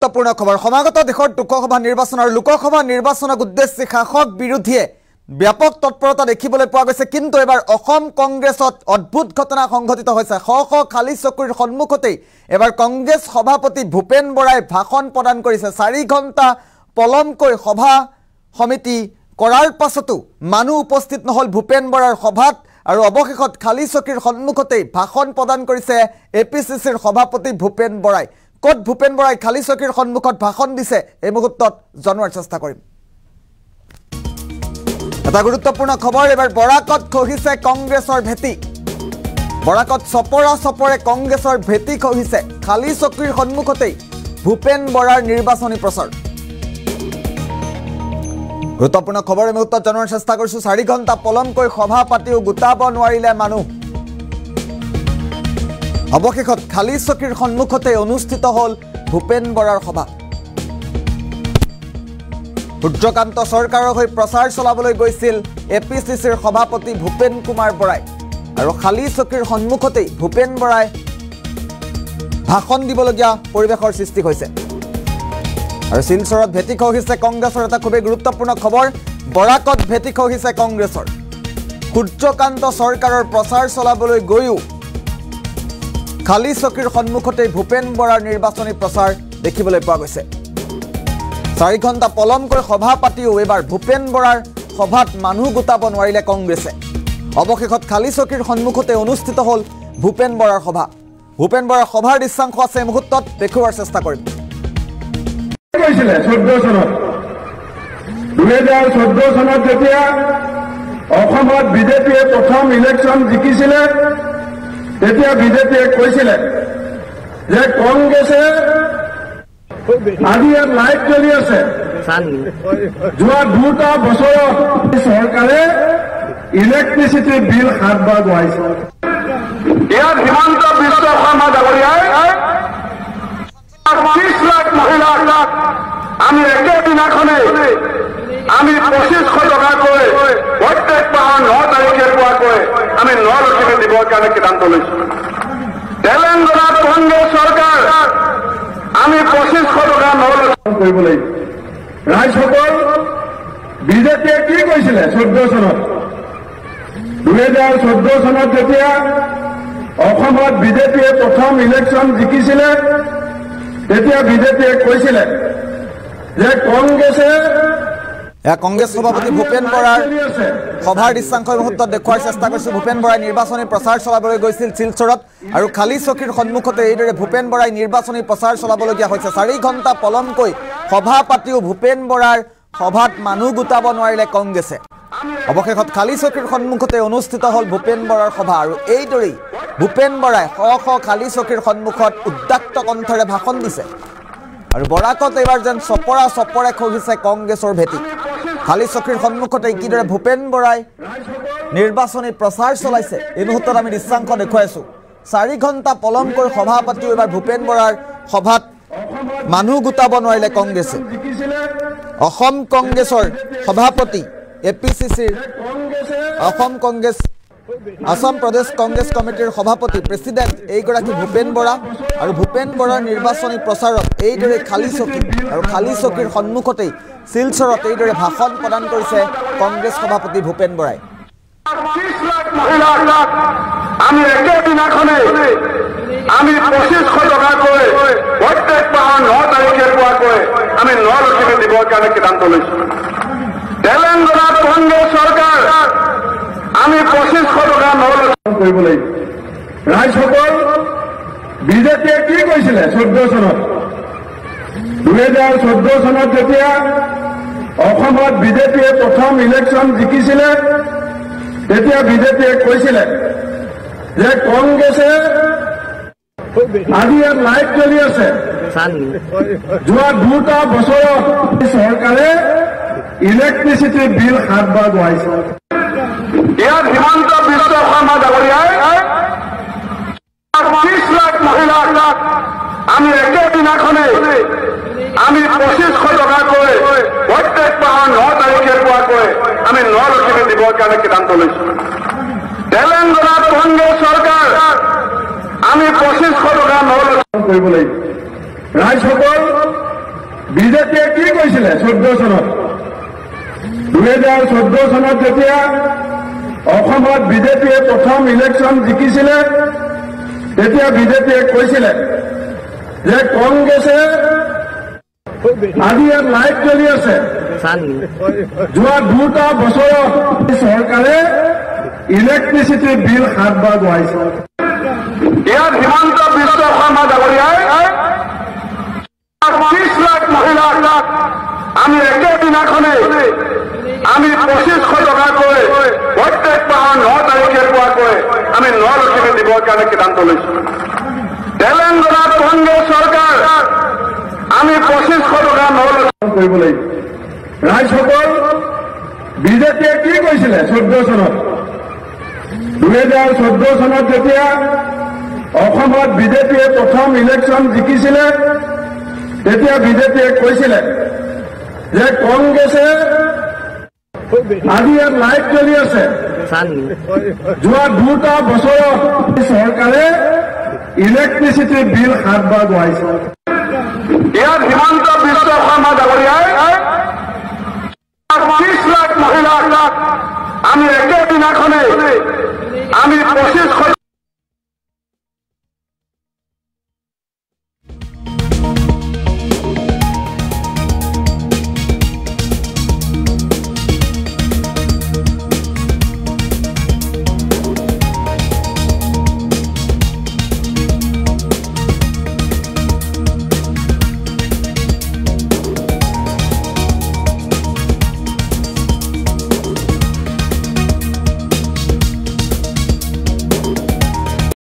গুৰুত্বপূৰ্ণ খবৰ সমাগত দেশৰ লোকসভা নিৰ্বাচন আৰু লোকসভা নিৰ্বাচনক উদ্দেশ্যি শাসক বিৰোধীয়ে ব্যাপক তৎপৰতা দেখিবলৈ পোৱা গৈছে কিন্তু এবাৰ অসম কংগ্ৰেছত অদ্ভুত ঘটনা সংঘটিত হৈছে শ খালী চকুৰ সন্মুখতেই এবাৰ কংগ্ৰেছ সভাপতি ভূপেন বৰাই ভাষণ প্ৰদান কৰিছে 4 ঘণ্টা পলমকৈ সভা সমিতি কৰাৰ পাছতো মানুহ উপস্থিত নহল ভূপেন বৰাৰ সভাত আৰু অৱশেষত খালী চকীৰ সন্মুখতেই ভাষণ প্ৰদান কৰিছে এপিচিচিৰ সভাপতি ভূপেন বৰাই কত ভূপেন বৰাই খালী চকীৰ সন্মুখত ভাষণ দিছে এই মুহূৰ্তত জনোৱাৰ চেষ্টা কৰিম এটা গুৰুত্বপূৰ্ণ খবৰ এবাৰ বৰাকত খহিছে কংগ্ৰেছৰ ভেটি বৰাকত চপৰে কংগ্ৰেছৰ ভেটি খহিছে খালী চকীৰ সন্মুখতেই ভূপেন বৰাৰ নিৰ্বাচনী প্ৰচাৰ গুৰুত্বপূৰ্ণ খবৰ এই মুহূৰ্তত জনোৱাৰ চেষ্টা কৰিছো 4 ঘণ্টা পলমকৈ সভা পাতিও গোটাব নোৱাৰিলে মানুহ অৱশেষত খালী চকীৰ সন্মুখতে অনুষ্ঠিত হল ভূপেন বৰাৰ সভা সূৰ্যকান্ত চৰকাৰৰ হৈ প্ৰচাৰ চলাবলৈ গৈছিল এপিচিচিৰ সভাপতি ভূপেন কুমাৰ বৰাই আৰু খালী চকীৰ সন্মুখতেই ভূপেন বৰাই ভাষণ দিবলগীয়া পৰিৱেশৰ সৃষ্টি হৈছে আৰু শিলচৰত ভেটি খহিছে কংগ্ৰেছৰ এটা খুবেই গুৰুত্বপূৰ্ণ খবৰ বৰাকত ভেটি খহিছে কংগ্ৰেছৰ সূৰ্যকান্ত চৰকাৰৰ প্ৰচাৰ চলাবলৈ গৈও খালী চকীৰ সন্মুখতেই ভূপেন বৰাৰ নিৰ্বাচনী প্ৰচাৰ দেখিবলৈ পোৱা গৈছে 4 ঘণ্টা পলমকৈ সভা পাতিও এবাৰ ভূপেন বৰাৰ সভাত মানুহ গোটাব নোৱাৰিলে কংগ্ৰেছে অৱশেষত খালী চকীৰ সন্মুখতে অনুষ্ঠিত হল ভূপেন বৰাৰ সভা ভূপেন বৰাৰ সভাৰ দৃশ্যাংশ আছে এই মুহূৰ্তত দেখুৱাৰ চেষ্টা কৰিম 2014 চনত যেতিয়া অসমত বিজেপিয়ে প্ৰথম ইলেকশ্যন জিকিছিলে তেতিয়া বিজেপিয়ে কৈছিলে যে কংগ্ৰেছে আজি ইয়াত লাইট জ্বলি আছে যোৱা 2টা বছৰত চৰকাৰে ইলেক্ট্ৰিচিটি বিল 7 বাৰ বঢ়াইছে ইয়াত হিমন্ত বিশ্ব শৰ্মা ডাঙৰীয়াই 30 লাখ মহিলাক আমি একেদিনাখনে আমি 2500 টকাকৈ প্ৰত্যেক মাহৰ 9 তাৰিখে পোৱাকৈ আমি 9 লক্ষ দিবৰ কাৰণে সিদ্ধান্ত লৈছো তেলেংগানাত কংগ্ৰেছ চৰকাৰ আমি 2500 টকা 9 লক্ষ কৰিব লাগিব ৰাইজসকল বিজেপিয়ে কি কৈছিলে 14 চনত 2014 চনত যেতিয়া অসমত বিজেপিয়ে প্ৰথম ইলেকশ্যন জিকিছিলে তেতিয়া বিজেপিয়ে কৈছিলে যে কংগ্ৰেছে কংগ্ৰেছ সভাপতি ভূপেন বৰাৰ সভাৰ দৃশ্যাংশ মুহূৰ্তত দেখুৱাৰ চেষ্টা কৰিছো ভূপেন বৰাই নিৰ্বাচনী প্ৰচাৰ চলাবলৈ গৈছিল শিলচৰত আৰু খালী চকীৰ সন্মুখতে এইদৰে ভূপেন বৰাই নিৰ্বাচনী প্ৰচাৰ চলাবলগীয়া হৈছে 4 ঘণ্টা পলমকৈ সভা পাতিও ভূপেন বৰাৰ সভাত মানুহ গোটাব নোৱাৰিলে কংগ্ৰেছে অৱশেষত খালী চকীৰ সন্মুখতে অনুষ্ঠিত হল ভূপেন বৰাৰ সভা আৰু এইদৰেই ভূপেন বৰাই শ খালী চকীৰ সন্মুখত উদ্দাক্ত কণ্ঠৰে ভাষণ দিছে আৰু বৰাকত এবাৰ যেন চপৰে খহিছে কংগ্ৰেছৰ ভেটি খালী চকীৰ সন্মুখতে কিদৰে ভূপেন বৰাই নিৰ্বাচনী প্ৰচাৰ চলাইছে এই মুহূৰ্তত আমি দৃশ্যাংশ দেখুৱাইছো 4 ঘণ্টা পলমকৈ সভা পাতিও এবাৰ ভূপেন বৰাৰ সভাত মানুহ গোটাব নোৱাৰিলে কংগ্ৰেছে অসম কংগ্ৰেছৰ সভাপতি এপিচিচিৰ অসম কংগ্ৰেছ আসাম প্ৰদেশ কংগ্ৰেছ কমিটিৰ সভাপতি প্ৰেসিডেন্ট এইগৰাকী ভূপেন বৰা আৰু ভূপেন বৰাৰ নিৰ্বাচনী প্ৰচাৰত এইদৰে খালী চকী আৰু খালী চকীৰ সন্মুখতেই শিলচৰত এইদৰে ভাষণ প্ৰদান কৰিছে কংগ্ৰেছ সভাপতি ভূপেন বৰাই 30 লাখ মহিলাক আমি একেদিনাখনে আমি 2500 টকাকৈ প্ৰত্যেক মাহৰ 9 তাৰিখে পোৱাকৈ আমি 9 লক্ষ দিবৰ কাৰণে সিদ্ধান্ত লৈছো তেলেংগানাত কংগ্ৰেছ চৰকাৰ আমি 2500 টকা 9 লক্ষ কৰিব লাগিব ৰাইজসকল বিজেপিয়ে কি কৈছিলে 14 চনত 2014 চনত যেতিয়া অসমত বিজেপিয়ে প্ৰথম ইলেকশ্যন জিকিছিলে তেতিয়া বিজেপিয়ে কৈছিলে যে কংগ্ৰেছে আজি ইয়াত লাইট জ্বলি আছে যোৱা 2টা বছৰত চৰকাৰে ইলেক্ট্ৰিচিটি বিল 7 বাৰ বঢ়াইছে ইয়াত হিমন্ত বিশ্ব শৰ্মা ডাঙৰীয়াই 30 লাখ মহিলাক আমি একেদিনাখনে আমি 2500 টকাকৈ প্ৰত্যেক মাহৰ 9 তাৰিখে পোৱাকৈ আমি 9 লক্ষ দিবৰ কাৰণে সিদ্ধান্ত লৈছো তেলেংগানাত কংগ্ৰেছ চৰকাৰ আমি 2500 টকা 9 লক্ষ কৰিব লাগিব ৰাইজসকল বিজেপিয়ে কি কৈছিলে 14 চনত 2014 চনত যেতিয়া অসমত বিজেপিয়ে প্ৰথম ইলেকশ্যন জিকিছিলে তেতিয়া বিজেপিয়ে কৈছিলে যে কংগ্ৰেছে আজি ইয়াত লাইট জ্বলি আছে যোৱা 2টা বছৰত চৰকাৰে ইলেক্ট্ৰিচিটি বিল 7 বাৰ বঢ়াইছে। ইয়াত হিমন্ত বিশ্ব শৰ্মা ডাঙৰীয়াই 30 লাখ মহিলাক আমি একেদিনাখনে আমি 2500 টকাকৈ প্ৰত্যেক মাহৰ 9 তাৰিখে পোৱাকৈ আমি 9 লক্ষ্মী দিবৰ কাৰণে সিদ্ধান্ত লৈছো। তেলেংগানাত কংগ্ৰেছ চৰকাৰ আমি 2500 টকা 9 লক্ষ্য কৰিব লাগিব। ৰাইজসকল বিজেপিয়ে কি কৈছিলে 14 চনত 2014 চনত যেতিয়া অসমত বিজেপিয়ে প্ৰথম ইলেকশ্যন জিকিছিলে তেতিয়া বিজেপিয়ে কৈছিলে যে কংগ্ৰেছে আজি ইয়াত লাইট জ্বলি আছে যোৱা 2টা বছৰত চৰকাৰে ইলেক্ট্ৰিচিটি বিল 7 বাৰ বঢ়াইছে। ইয়াত হিমন্ত বিশ্ব শৰ্মা ডাঙৰীয়াই 30 লাখ মহিলাক আমি একেদিনাখনে আমি 2500